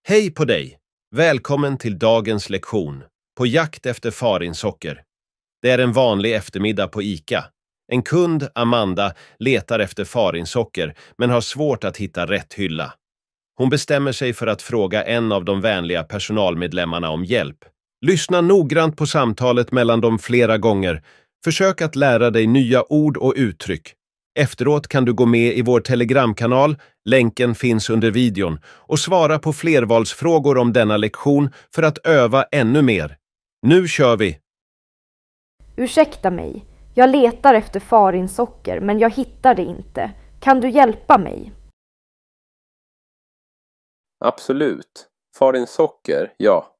Hej på dig! Välkommen till dagens lektion, på jakt efter farinsocker. Det är en vanlig eftermiddag på ICA. En kund, Amanda, letar efter farinsocker men har svårt att hitta rätt hylla. Hon bestämmer sig för att fråga en av de vänliga personalmedlemmarna om hjälp. Lyssna noggrant på samtalet mellan dem flera gånger. Försök att lära dig nya ord och uttryck. Efteråt kan du gå med i vår telegramkanal, länken finns under videon, och svara på flervalsfrågor om denna lektion för att öva ännu mer. Nu kör vi! Ursäkta mig, jag letar efter farinsocker men jag hittar det inte. Kan du hjälpa mig? Absolut. Farinsocker, ja.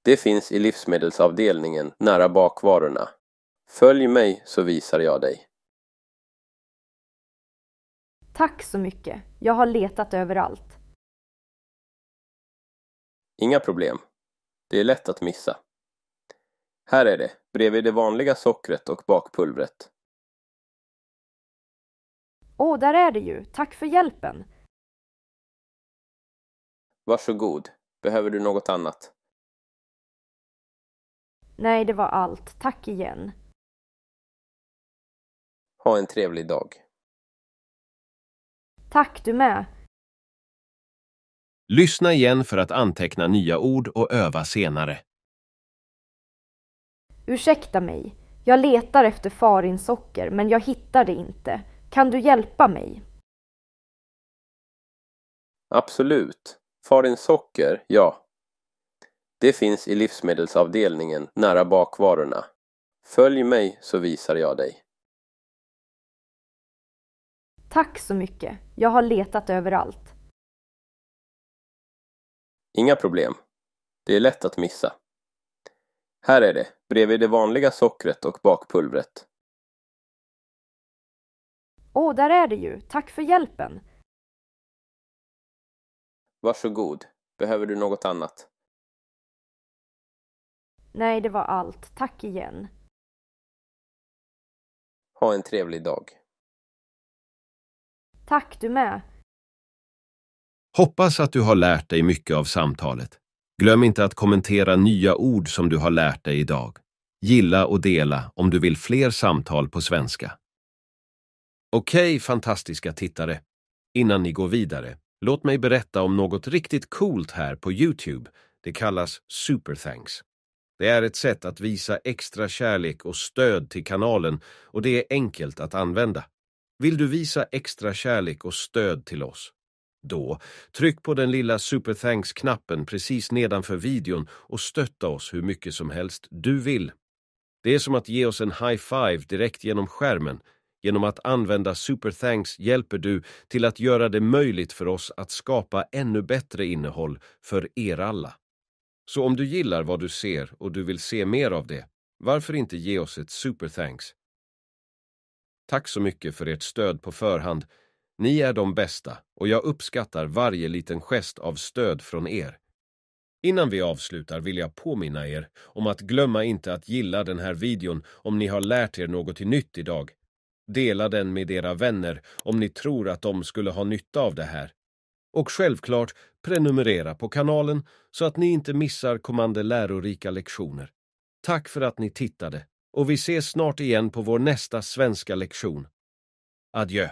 Det finns i livsmedelsavdelningen nära bakvarorna. Följ mig så visar jag dig. Tack så mycket, jag har letat överallt. Inga problem. Det är lätt att missa. Här är det, bredvid det vanliga sockret och bakpulvret. Åh, där är det ju. Tack för hjälpen. Varsågod. Behöver du något annat? Nej, det var allt. Tack igen. Ha en trevlig dag. Tack du med. Lyssna igen för att anteckna nya ord och öva senare. Ursäkta mig, jag letar efter farinsocker men jag hittar det inte. Kan du hjälpa mig? Absolut. Farinsocker, ja. Det finns i livsmedelsavdelningen nära bakvarorna. Följ mig så visar jag dig. Tack så mycket, jag har letat överallt. Inga problem. Det är lätt att missa. Här är det, bredvid det vanliga sockret och bakpulvret. Åh, där är det ju. Tack för hjälpen. Varsågod. Behöver du något annat? Nej, det var allt. Tack igen. Ha en trevlig dag. Tack du med. Hoppas att du har lärt dig mycket av samtalet. Glöm inte att kommentera nya ord som du har lärt dig idag. Gilla och dela om du vill fler samtal på svenska. Okej, fantastiska tittare. Innan ni går vidare, låt mig berätta om något riktigt coolt här på YouTube. Det kallas Super Thanks. Det är ett sätt att visa extra kärlek och stöd till kanalen och det är enkelt att använda. Vill du visa extra kärlek och stöd till oss? Då, tryck på den lilla Super Thanks-knappen precis nedanför videon och stötta oss hur mycket som helst du vill. Det är som att ge oss en high five direkt genom skärmen. Genom att använda Super Thanks hjälper du till att göra det möjligt för oss att skapa ännu bättre innehåll för er alla. Så om du gillar vad du ser och du vill se mer av det, varför inte ge oss ett Super Thanks? Tack så mycket för ert stöd på förhand. Ni är de bästa och jag uppskattar varje liten gest av stöd från er. Innan vi avslutar vill jag påminna er om att glömma inte att gilla den här videon om ni har lärt er något nytt idag. Dela den med era vänner om ni tror att de skulle ha nytta av det här. Och självklart prenumerera på kanalen så att ni inte missar kommande lärorika lektioner. Tack för att ni tittade och vi ses snart igen på vår nästa svenska lektion. Adjö!